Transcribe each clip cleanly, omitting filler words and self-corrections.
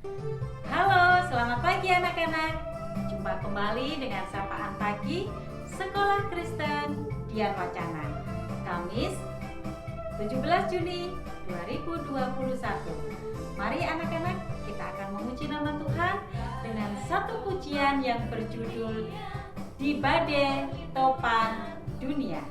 Halo, selamat pagi anak-anak. Jumpa kembali dengan Sapaan Pagi Sekolah Kristen Dian Wacana. Kamis 17 Juni 2021. Mari anak-anak, kita akan memuji nama Tuhan dengan satu pujian yang berjudul Di Badai Topan Dunia.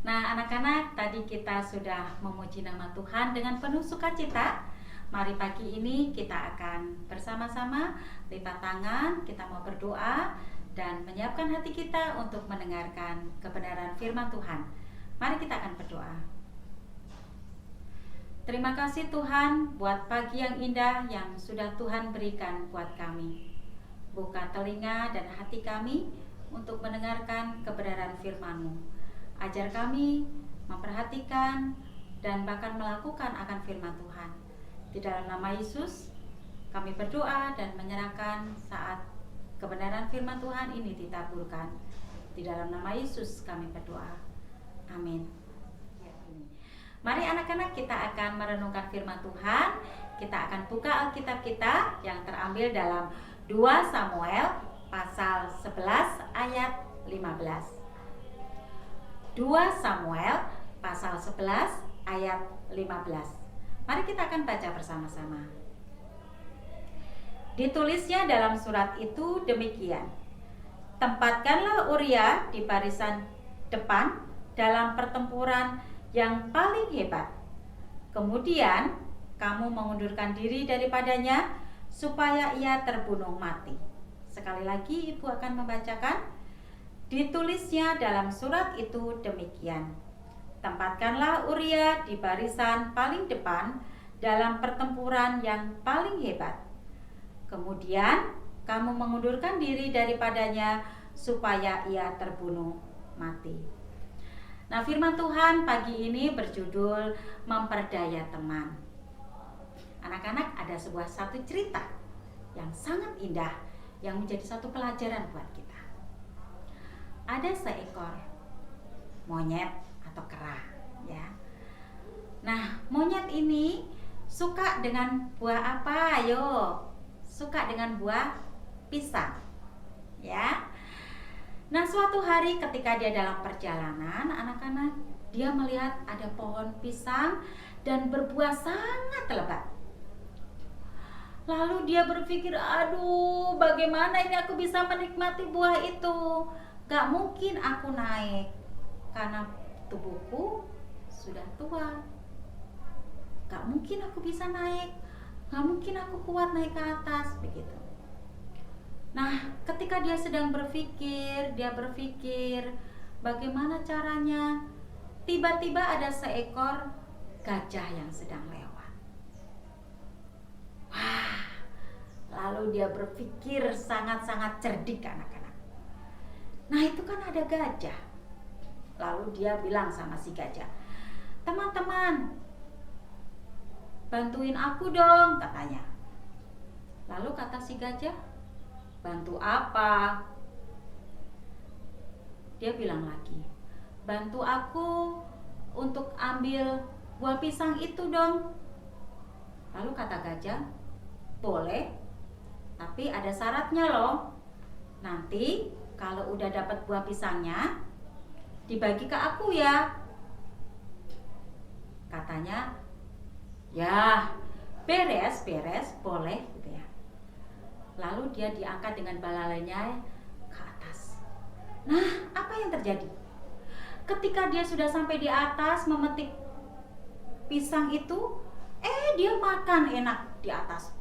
Nah, anak-anak, tadi kita sudah memuji nama Tuhan dengan penuh sukacita. Mari pagi ini kita akan bersama-sama lipat tangan, kita mau berdoa dan menyiapkan hati kita untuk mendengarkan kebenaran firman Tuhan. Mari kita akan berdoa. Terima kasih Tuhan buat pagi yang indah yang sudah Tuhan berikan buat kami. Buka telinga dan hati kami untuk mendengarkan kebenaran firman-Mu. Ajar kami memperhatikan dan bahkan melakukan akan firman Tuhan. Di dalam nama Yesus kami berdoa dan menyerahkan saat kebenaran firman Tuhan ini ditaburkan. Di dalam nama Yesus kami berdoa. Amin. Mari anak-anak, kita akan merenungkan firman Tuhan. Kita akan buka Alkitab kita yang terambil dalam 2 Samuel pasal 11 ayat 15. 2 Samuel pasal 11 ayat 15. Mari kita akan baca bersama-sama. Ditulisnya dalam surat itu demikian: Tempatkanlah Uria di barisan depan dalam pertempuran yang paling hebat. Kemudian kamu mengundurkan diri daripadanya supaya ia terbunuh mati. Sekali lagi ibu akan membacakan. Ditulisnya dalam surat itu demikian: Tempatkanlah Uria di barisan paling depan dalam pertempuran yang paling hebat. Kemudian kamu mengundurkan diri daripadanya supaya ia terbunuh mati. Nah, firman Tuhan pagi ini berjudul Memperdaya Teman. Anak-anak, ada satu cerita yang sangat indah yang menjadi satu pelajaran buat kita. Ada seekor monyet atau kera, ya. Nah, monyet ini suka dengan buah apa? Ayo, suka dengan buah pisang, ya. Nah, suatu hari ketika dia dalam perjalanan, anak-anak, dia melihat ada pohon pisang dan berbuah sangat lebat. Lalu dia berpikir, aduh bagaimana ini aku bisa menikmati buah itu. Gak mungkin aku naik karena tubuhku sudah tua. Gak mungkin aku bisa naik, gak mungkin aku kuat naik ke atas, begitu. Nah, ketika dia sedang berpikir, bagaimana caranya, tiba-tiba ada seekor gajah yang sedang lewat. Wah, lalu dia berpikir sangat-sangat cerdik, anak-anak. Nah, itu kan ada gajah. Lalu dia bilang sama si gajah, teman-teman, bantuin aku dong, katanya. Lalu kata si gajah, bantu apa? Dia bilang lagi, bantu aku untuk ambil buah pisang itu dong. Lalu kata gajah, boleh, tapi ada syaratnya loh. Nanti kalau udah dapat buah pisangnya, dibagi ke aku ya. Katanya, ya beres, boleh gitu ya. Lalu dia diangkat dengan belalainya ke atas. Nah, apa yang terjadi? Ketika dia sudah sampai di atas memetik pisang itu, dia makan enak di atas.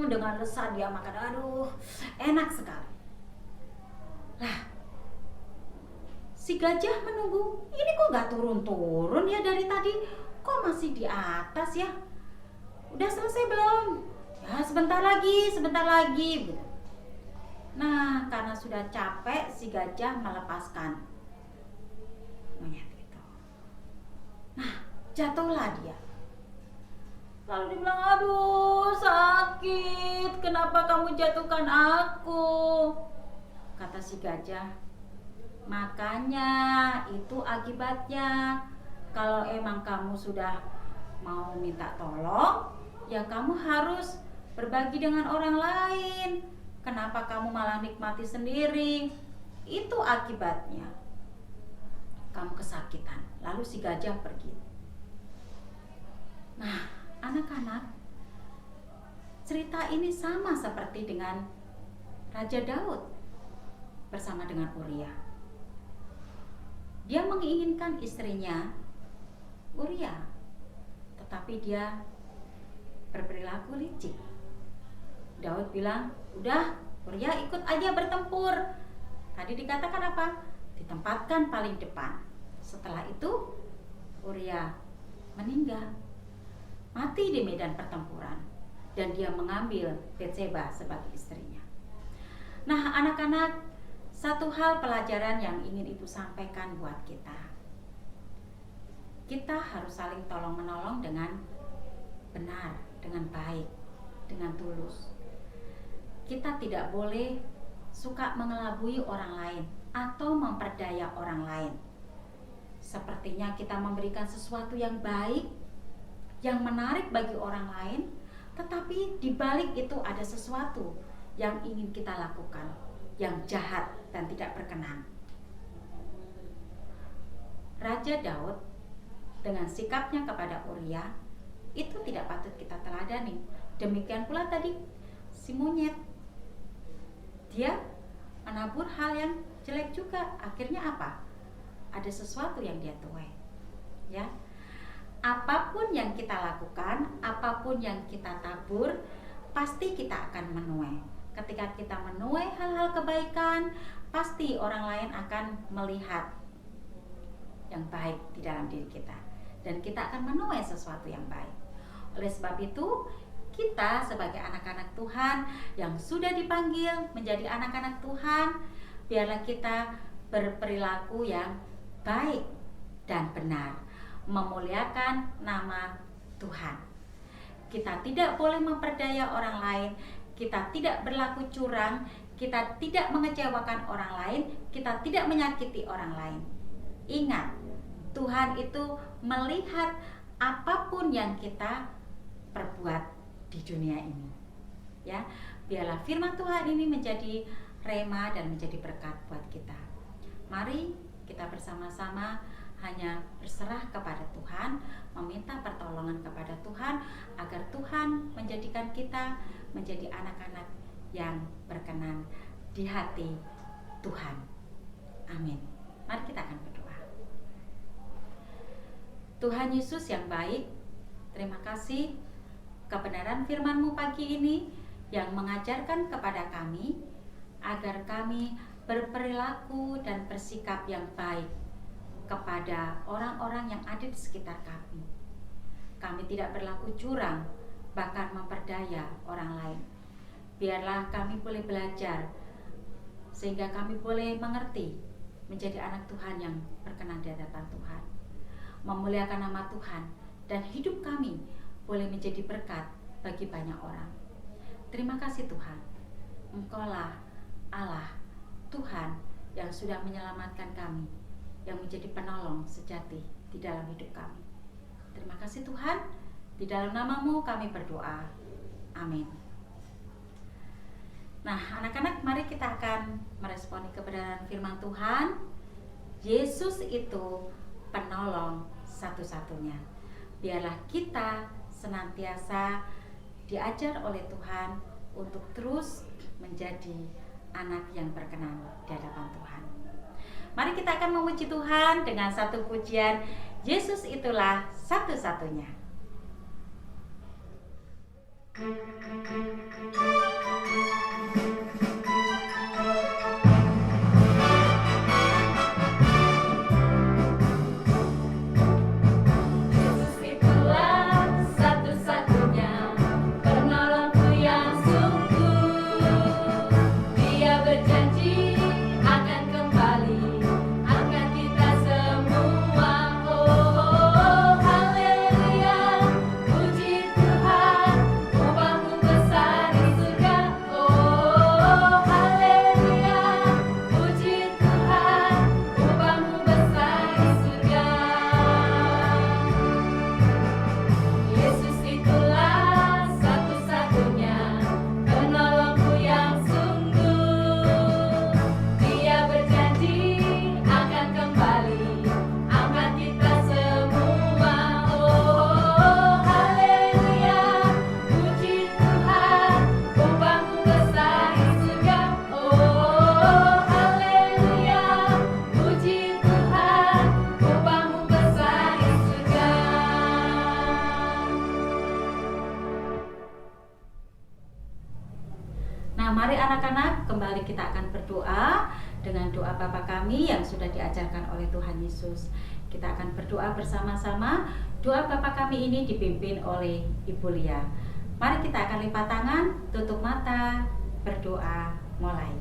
Dengan lezat dia makan, aduh enak sekali. Lah, si gajah menunggu, ini kok gak turun-turun ya dari tadi, kok masih di atas ya? Udah selesai belum? Ya sebentar lagi. Nah, karena sudah capek, si gajah melepaskan monyet itu. Nah, jatuhlah dia. Lalu dia bilang, aduh sakit, kenapa kamu jatuhkan aku? Kata si gajah, makanya itu akibatnya. Kalau emang kamu sudah mau minta tolong, ya kamu harus berbagi dengan orang lain. Kenapa kamu malah nikmati sendiri? Itu akibatnya. Kamu kesakitan. Lalu si gajah pergi. Nah, anak-anak, cerita ini sama seperti dengan Raja Daud bersama dengan Uria. Dia menginginkan istrinya Uria, tetapi dia berperilaku licik. Daud bilang, udah Uria ikut aja bertempur. Tadi dikatakan apa? Ditempatkan paling depan. Setelah itu Uria meninggal, mati di medan pertempuran, dan dia mengambil Betseba sebagai istrinya. Nah, anak-anak, satu hal pelajaran yang ingin ibu sampaikan buat kita. Kita harus saling tolong-menolong dengan benar, dengan baik, dengan tulus. Kita tidak boleh suka mengelabui orang lain atau memperdaya orang lain. Sepertinya kita memberikan sesuatu yang baik, yang menarik bagi orang lain, tetapi di balik itu ada sesuatu yang ingin kita lakukan, yang jahat dan tidak berkenan. Raja Daud dengan sikapnya kepada Uria itu tidak patut kita teladani. Demikian pula tadi si monyet, dia menabur hal yang jelek juga. Akhirnya apa? Ada sesuatu yang dia tuai, ya. Apapun yang kita lakukan, apapun yang kita tabur, pasti kita akan menuai. Ketika kita menuai hal-hal kebaikan, pasti orang lain akan melihat yang baik di dalam diri kita, dan kita akan menuai sesuatu yang baik. Oleh sebab itu, kita sebagai anak-anak Tuhan yang sudah dipanggil menjadi anak-anak Tuhan, biarlah kita berperilaku yang baik dan benar, memuliakan nama Tuhan. Kita tidak boleh memperdaya orang lain, kita tidak berlaku curang, kita tidak mengecewakan orang lain, kita tidak menyakiti orang lain. Ingat, Tuhan itu melihat apapun yang kita perbuat di dunia ini. Ya, biarlah firman Tuhan ini menjadi rema dan menjadi berkat buat kita. Mari kita bersama-sama hanya berserah kepada Tuhan, meminta pertolongan kepada Tuhan agar Tuhan menjadikan kita menjadi anak-anak yang berkenan di hati Tuhan. Amin. Mari kita akan berdoa. Tuhan Yesus yang baik, terima kasih kebenaran firman-Mu pagi ini yang mengajarkan kepada kami agar kami berperilaku dan bersikap yang baik kepada orang-orang yang ada di sekitar kami. Kami tidak berlaku curang, bahkan memperdaya orang lain. Biarlah kami boleh belajar sehingga kami boleh mengerti menjadi anak Tuhan yang berkenan di hadapan Tuhan, memuliakan nama Tuhan, dan hidup kami boleh menjadi berkat bagi banyak orang. Terima kasih Tuhan, Engkaulah Allah Tuhan yang sudah menyelamatkan kami, yang menjadi penolong sejati di dalam hidup kami. Terima kasih Tuhan, di dalam nama-Mu kami berdoa. Amin. Nah, anak-anak, mari kita akan meresponi kebenaran firman Tuhan. Yesus itu penolong satu-satunya. Biarlah kita senantiasa diajar oleh Tuhan untuk terus menjadi anak yang berkenan di hadapan Tuhan. Mari kita akan memuji Tuhan dengan satu pujian, Yesus itulah satu-satunya. Mari anak-anak, kembali kita akan berdoa dengan doa Bapa kami yang sudah diajarkan oleh Tuhan Yesus. Kita akan berdoa bersama-sama. Doa Bapa kami ini dipimpin oleh Ibu Lia. Mari kita akan lipat tangan, tutup mata, berdoa, mulai.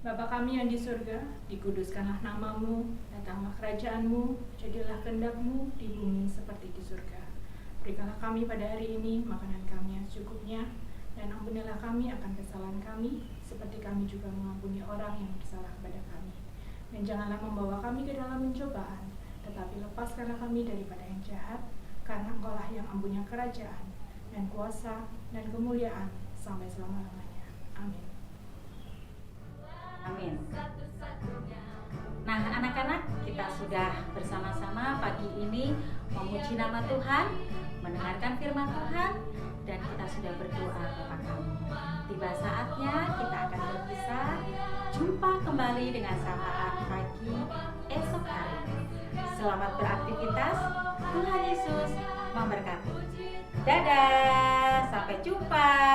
Bapa kami yang di surga, dikuduskanlah nama-Mu, datanglah kerajaan-Mu, jadilah kehendak-Mu di bumi seperti di surga. Berikanlah kami pada hari ini makanan kami yang secukupnya, dan ampunilah kami akan kesalahan kami, seperti kami juga mengampuni orang yang bersalah kepada kami. Dan janganlah membawa kami ke dalam pencobaan, tetapi lepaskanlah kami daripada yang jahat, karena Engkau-lah yang mempunyai kerajaan, dan kuasa, dan kemuliaan, sampai selama-lamanya. Amin. Amin. Nah, anak-anak, kita sudah bersama-sama pagi ini memuji nama Tuhan, mendengarkan firman Tuhan, dan kita sudah berdoa Bapa kami. Tiba saatnya kita akan berpisah. Jumpa kembali dengan sapaan pagi esok hari. Selamat beraktivitas. Tuhan Yesus memberkati. Dadah, sampai jumpa.